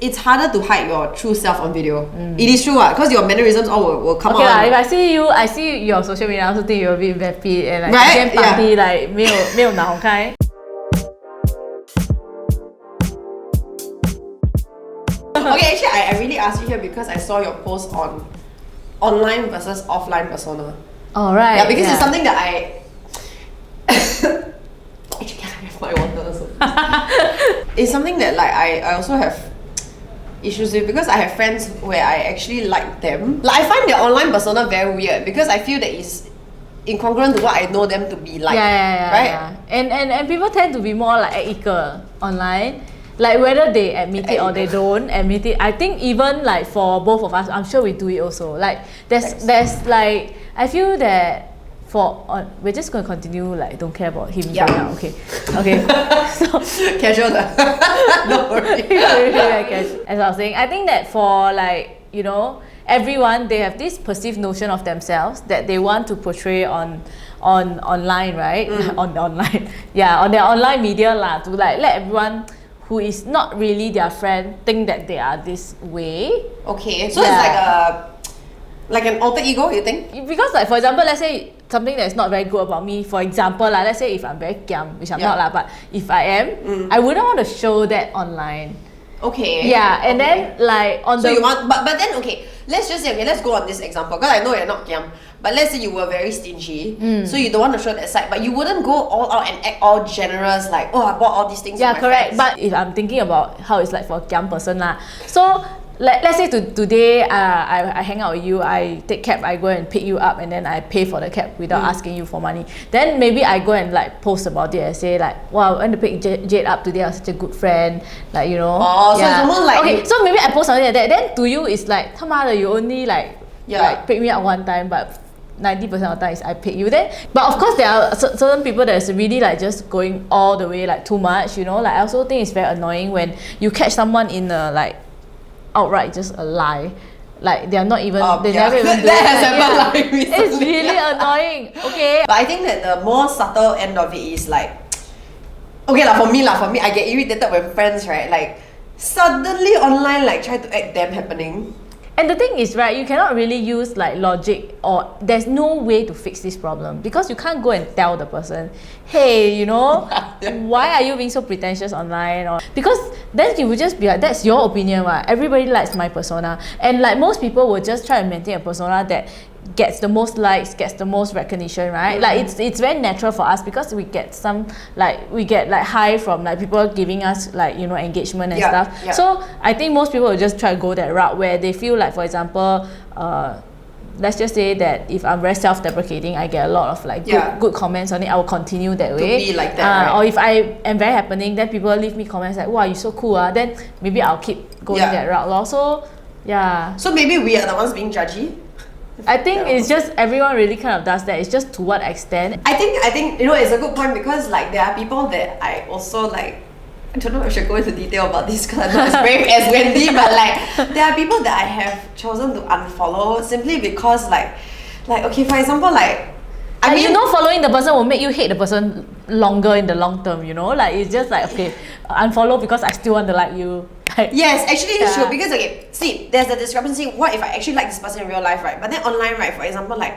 It's harder to hide your true self on video. It is true, because your mannerisms all will come out. Okay, if I see your social media, I also think you're a bit vapid and like right? party like 没有脑开. Okay, actually, I really asked you here because I saw your post on online versus offline persona. Oh, right. Yeah, because it's something that I... Actually, can I have my water also? It's something that like I also have issues with, because I have friends where I actually like them. Like, I find their online persona very weird because I feel that it's incongruent to what I know them to be like. Right? Yeah. And people tend to be more like ethical online. Like whether they admit it or they don't admit it. I think even like for both of us, I'm sure we do it also. Like there's like, I feel that we're just going to continue like don't care about him. Yeah. Now. Okay. So Casual. Don't worry. As I was saying, I think that for like, you know, everyone, they have this perceived notion of themselves that they want to portray on online, right? On their online media lah, to like let everyone who is not really their friend think that they are this way. Okay, so it's like an alter ego, you think? Because like, for example, let's say something that's not very good about me, for example, like, let's say if I'm very kiam, which I'm not lah, but if I am, I wouldn't want to show that online. Okay. Yeah, and then like on so you want, but then okay, let's just say, okay, let's go on this example, because I know you're not kiam, but let's say you were very stingy, so you don't want to show that side, but you wouldn't go all out and act all generous, like, oh, I bought all these things. Yeah, for my correct. friends. But if I'm thinking about how it's like for a kiam person lah, so let's say today I hang out with you, I take cab, I go and pick you up, and then I pay for the cab without asking you for money. Then maybe I go and like post about it and say like, wow, I went to pick Jade up today, I was such a good friend, like, you know. Oh, so it's almost like... Okay, so maybe I post something like that. Then to you it's like, 他妈的, you only like pick me up one time, but 90% of the time is I pick you. Then, but of course there are certain people that's really like just going all the way like too much, you know. Like I also think it's very annoying when you catch someone in a like outright just a lie, like they are not even never even do that. It's really annoying. Okay, but I think that the more subtle end of it is like, okay for me I get irritated when friends, right, like suddenly online like try to act damn happening. and the thing is, right, you cannot really use like logic, or there's no way to fix this problem, because you can't go and tell the person, hey, you know, why are you being so pretentious online? Or because then you would just be like, that's your opinion, right? Everybody likes my persona, and like most people will just try to maintain a persona that gets the most likes, gets the most recognition, right? Like it's very natural for us, because we get high from like people giving us like, you know, engagement and stuff. So I think most people will just try to go that route where they feel like, for example, let's just say that if I'm very self-deprecating, I get a lot of like good comments on it, I will continue that way. To be like that, right? Or if I am very happening, then people leave me comments like, wow, you're so cool, then maybe I'll keep going that route lor. So so maybe we are the ones being judgy. I think it's just everyone really kind of does that. It's just to what extent. I think you know, it's a good point, because like there are people that I also like, I don't know if I should go into detail about this because I'm not as brave as Wendy, but like there are people that I have chosen to unfollow simply because like okay, for example, like I mean, you know, following the person will make you hate the person longer in the long term, you know? Like it's just like, okay, unfollow because I still want to like you. Like, yes, actually it's true, because okay, see, there's a discrepancy. What if I actually like this person in real life, right? But then online, right, for example, like,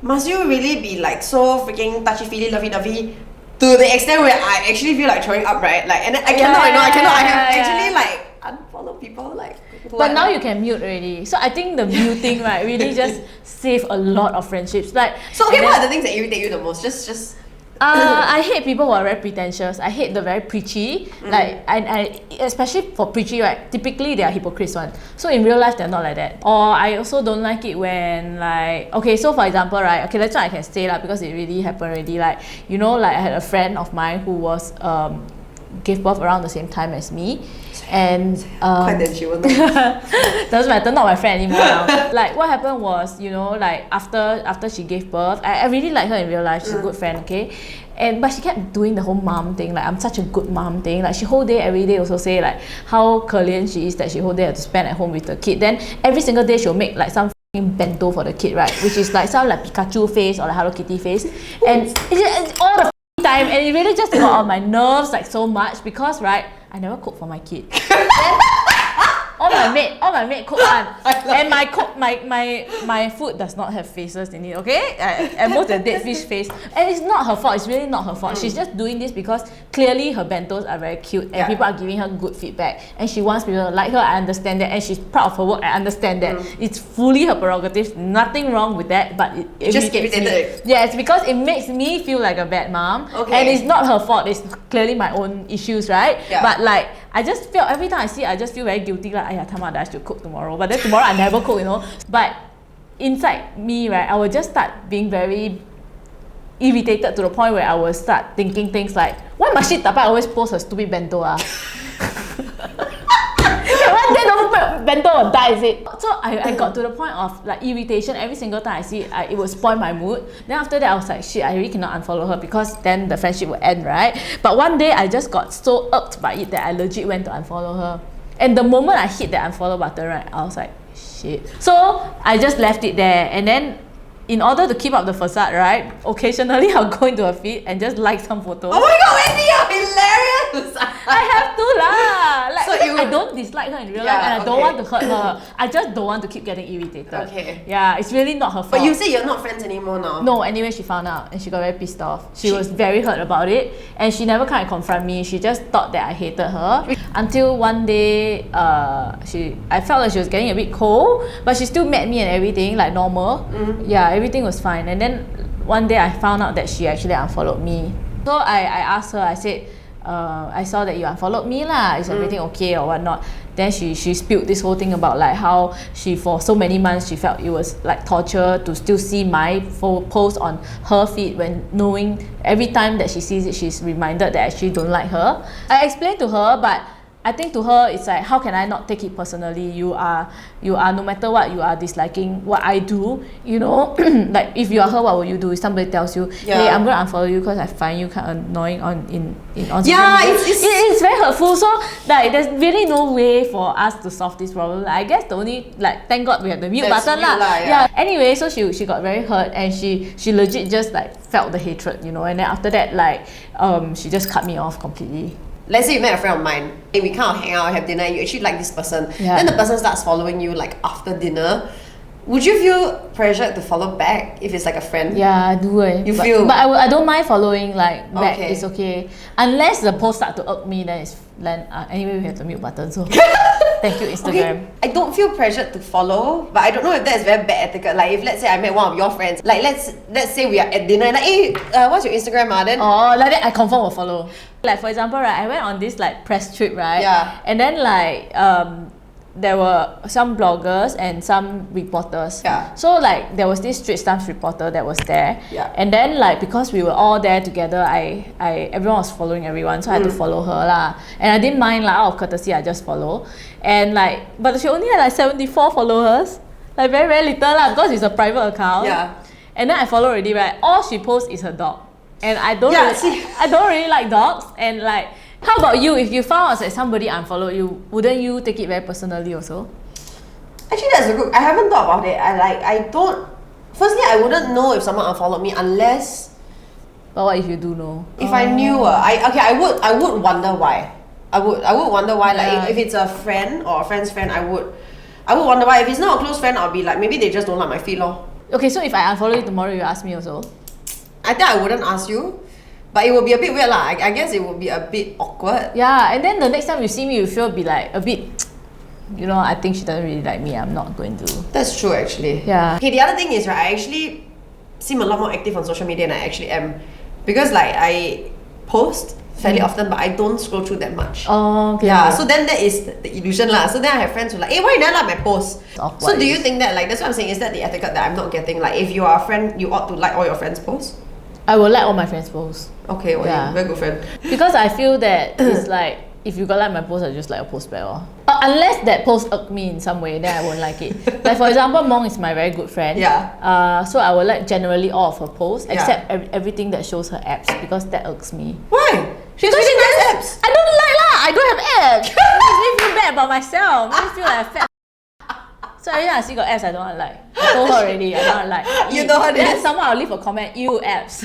must you really be like so freaking touchy-feely, lovey-dovey to the extent where I actually feel like throwing up, right? Like, and then I have actually like unfollow people, like. But now you can mute already. So I think the muting, right, really just save a lot of friendships. Like, so okay, what are the things that irritate you the most? Just I hate people who are very pretentious. I hate the very preachy. Like, I especially for preachy, right, typically they are hypocrites one. So in real life, they're not like that. Or I also don't like it when like, okay, so for example, right, okay, that's what I can say lah, because it really happened already. Like, you know, like I had a friend of mine who was gave birth around the same time as me, and doesn't matter, not my friend anymore now. Like what happened was, you know, like after she gave birth, I really like her in real life. She's a good friend, okay, but she kept doing the whole mom thing, like I'm such a good mom thing. Like she whole day every day also say like how 可怜 she is that she whole day have to spend at home with the kid. Then every single day she'll make like some bento for the kid, right, which is like some like Pikachu face or like Hello Kitty face, and it's all the time, and it really just got on my nerves like so much, because right, I never cook for my kid. Then all my maid cook one. And my food does not have faces in it, okay? And most of the dead fish face. And it's not her fault, it's really not her fault. She's just doing this because clearly her bentos are very cute and people are giving her good feedback. And she wants people to like her, I understand that. And she's proud of her work, I understand that. It's fully her prerogative, nothing wrong with that, but it just irritated. Yes, because it makes me feel like a bad mom. Okay. And it's not her fault, it's clearly my own issues, right? Yeah. But like, I just felt every time I see it, I just feel very guilty, like, aya, tamada, I should cook tomorrow. But then tomorrow I never cook, you know. But inside me, right, I will just start being very irritated to the point where I will start thinking things like, why must she always post her stupid bento? One day the bento will die, is it? So I got to the point of like irritation every single time I see it, it will spoil my mood. Then after that I was like, shit, I really cannot unfollow her because then the friendship will end, right? But one day I just got so irked by it that I legit went to unfollow her. And the moment I hit the unfollow button, right, I was like, shit. So I just left it there, and then in order to keep up the facade, right, occasionally I'll go into her feed and just like some photos. Oh my god, Wendy, you're hilarious! I have to lah. Like, So I don't dislike her in real life, and I don't want to hurt her. I just don't want to keep getting irritated. Okay. Yeah, it's really not her fault. But you say you're not friends anymore now. No, anyway, she found out and she got very pissed off. She was very hurt about it, and she never kind of confront me. She just thought that I hated her. Until one day, I felt like she was getting a bit cold, but she still met me and everything like normal. Yeah, everything was fine. And then one day I found out that she actually unfollowed me. So I asked her, I said, I saw that you unfollowed me lah, is everything okay or whatnot? Then she spilled this whole thing about like how she for so many months she felt it was like torture to still see my post on her feed, when knowing every time that she sees it she's reminded that I actually don't like her. I explained to her, but I think to her it's like, how can I not take it personally? You are no matter what, you are disliking what I do, you know. Like if you are her, what will you do if somebody tells you, hey, I'm gonna unfollow you because I find you kind of annoying on social media? It's very hurtful. So like there's really no way for us to solve this problem. I guess the only, like, thank God we have the mute button lah. Yeah. Anyway, so she got very hurt, and she legit just like felt the hatred, you know. And then after that, like she just cut me off completely. Let's say you met a friend of mine, and we kind of hang out, have dinner, and you actually like this person. Then the person starts following you like after dinner. Would you feel pressured to follow back if it's like a friend? Yeah, I do. But I don't mind following like back. Okay. It's okay, unless the post start to irk me. Then anyway we have the mute button. So thank you, Instagram. Okay. I don't feel pressured to follow, but I don't know if that's very bad etiquette. Like if let's say I met one of your friends, like let's say we are at dinner and like, hey, what's your Instagram? Then like that I confirm will follow. Like for example, right, I went on this like press trip, right? Yeah. And then like there were some bloggers and some reporters. Yeah. So like there was this Straits Times reporter that was there. Yeah. And then like because we were all there together, everyone was following everyone, so I had to follow her lah. And I didn't mind lah, out of courtesy, I just follow. And like, but she only had like 74 followers, like very very little lah, because it's a private account. Yeah. And then I follow already, right? All she posts is her dog, and I don't really like dogs. And like, how about you? If you found out that somebody unfollowed you, wouldn't you take it very personally also? Actually, that's a good. I haven't thought about it. I don't. Firstly, I wouldn't know if someone unfollowed me unless. But what if you do know? If I knew, I would wonder why. I would wonder why. Like if it's a friend or a friend's friend, I would wonder why. If it's not a close friend, I'll be like, maybe they just don't like my feed lor. Okay, so if I unfollow you tomorrow, you ask me also? I think I wouldn't ask you. But it will be a bit weird lah. I guess it would be a bit awkward. Yeah, and then the next time you see me, you feel be like a bit, you know, I think she doesn't really like me. I'm not going to. That's true actually. Yeah. Okay, the other thing is, right, I actually seem a lot more active on social media than I actually am. Because like I post fairly often, but I don't scroll through that much. Oh, okay. Yeah, so then that is the illusion lah. So then I have friends who are like, hey, why you never like my posts? So do you think that, like, that's what I'm saying, is that the etiquette that I'm not getting? Like, if you are a friend, you ought to like all your friends' posts? I will like all my friends' posts. Okay, well, yeah, very good friend. Because I feel that it's like, if you got like my post, I just like a post back. Unless that post irked me in some way, then I won't like it. Like for example, Mong is my very good friend. Yeah. So I will like generally all of her posts, except everything that shows her abs, because that irks me. Why? She has really nice abs. I don't like lah. I don't have abs. It makes me feel bad about myself. It makes me feel like a fat. So every time I see got apps I don't like. I told her already, I don't like. You told her Then this? someone will leave a comment, you apps.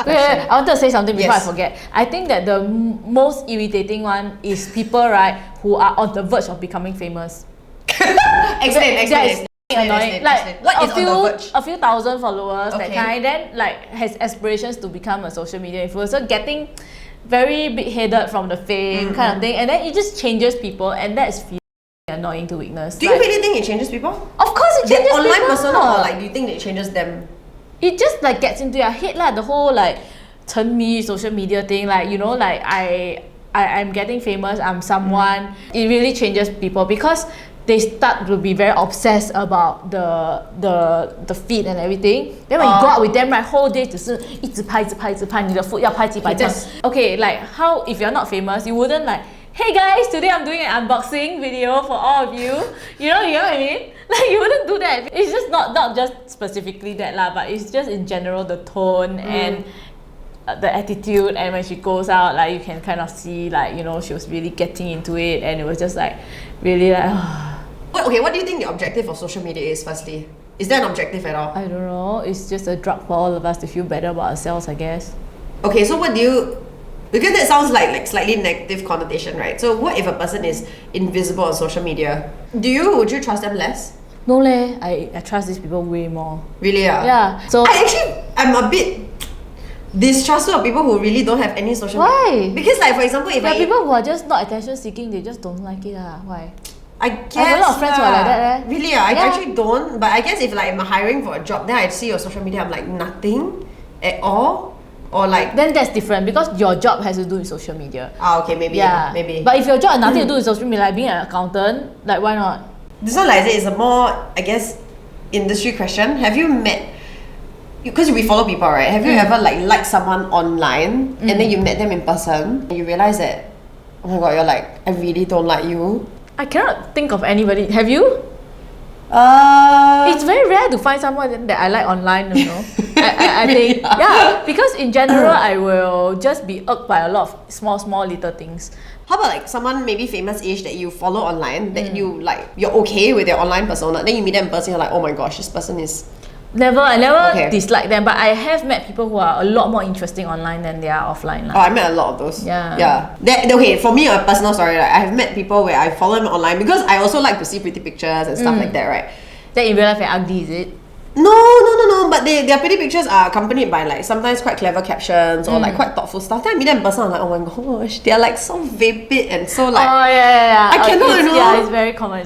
Okay, I wanted to say something before Yes. I forget. I think that the most irritating one is people, right, who are on the verge of becoming famous. Explain. Annoying. Like What is on the verge? a few thousand followers, that Okay. kind, then like has aspirations to become a social media influencer, getting very big-headed from the fame kind of thing, and then it just changes people, and that's annoying to witness. Do you really think it changes people? Of course it The changes online people. persona, or like do you think that it changes them? It just like gets into your head like the whole like 沉迷 social media thing, like, you know, like I'm getting famous, I'm someone. It really changes people because they start to be very obsessed about the feed and everything. Then when you go out with them, right, whole day 只是一直拍，你的 food 要拍几百张。Okay, like how if you're not famous, you wouldn't like, hey guys, today I'm doing an unboxing video for all of you. You know what I mean? Like you wouldn't do that. It's just not just specifically that lah, but it's just in general the tone and the attitude, and when she goes out, like you can kind of see, like, you know, she was really getting into it, and it was just like really like Okay, what do you think the objective of social media is, firstly? Is there an objective at all? I don't know, it's just a drug for all of us to feel better about ourselves, I guess. Okay, so what do you... Because that sounds like slightly negative connotation, right? So what if a person is invisible on social media? Would you trust them less? No leh, I trust these people way more. Really? Yeah, so I'm a bit distrustful of people who really don't have any social media. Why? Because like, for example, if there are people who are just not attention seeking, they just don't like it. Why? I guess I have a lot of friends who are like that. Really? I Yeah. actually don't. But I guess if like I'm hiring for a job, then I see your social media, I'm like, nothing at all? Or like... Then that's different because your job has to do with social media. Okay, maybe. Yeah, Maybe. But if your job has nothing to do with social media, like being an accountant, like why not? This one, like I say, is a more, I guess, industry question. Have you met... Because we follow people, right? Have you ever liked someone online and then you met them in person and you realize that, oh my god, you're like, I really don't like you? I cannot think of anybody. Have you? It's very rare to find someone that I like online, you know. I think, yeah, because in general, I will just be irked by a lot of small little things. How about like someone maybe famous-ish that you follow online, that you like, you're okay with their online persona, then you meet them in person, you're like, oh my gosh, this person is... I never Okay. dislike them, but I have met people who are a lot more interesting online than they are offline. Oh, I met a lot of those. Yeah. Okay, for me, a personal story, like, I have met people where I follow them online because I also like to see pretty pictures and stuff like that, right? Then in real life, they're ugly, is it? No, but their pretty pictures are accompanied by like sometimes quite clever captions or like quite thoughtful stuff. Then I meet them in person, I'm like, oh my gosh, they're like so vapid and so like... Oh yeah. I cannot, you know. Yeah, it's very common.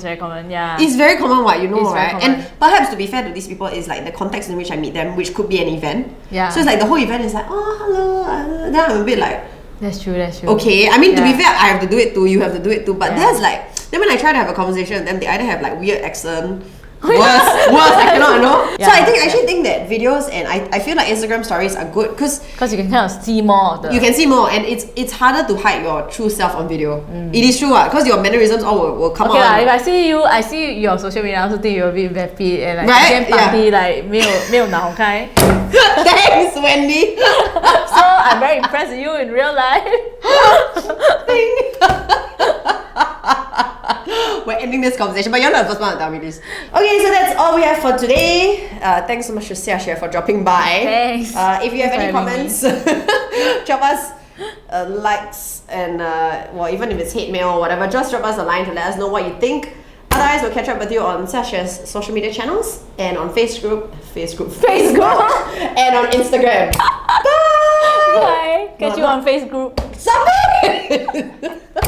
Yeah. It's very common, what, you know, It's very right? common. And perhaps to be fair to these people is like the context in which I meet them, which could be an event. Yeah. So it's like the whole event is like, oh, hello. Then I'm a bit like, That's true. okay. I mean, to be Yeah. fair, I have to do it too, you have to do it too. But Yeah. there's like, then when I try to have a conversation with them, they either have like weird accent, worse, I cannot, you know. Yeah, So I actually think that videos and I feel like Instagram stories are good because Because you can kind of see more of the... you can see more, and it's harder to hide your true self on video. It is true, because your mannerisms all will come Okay lah, out. if I see your social media, I also think you're a bit vapid and like Right? party, like 没有脑 kind. Thanks, Wendy. So I'm very impressed with you in real life. We're ending this conversation, but you're not the first one to tell me this. Okay, so that's all we have for today. Thanks so much to Xiaxue for dropping by. Thanks. If you have Thanks any for having comments, drop us likes and well, even if it's hate mail or whatever, just drop us a line to let us know what you think. Otherwise, we'll catch up with you on Xiaxue's social media channels and on Facebook, and on Instagram. Bye. Bye. Catch you on Facebook. Stop it!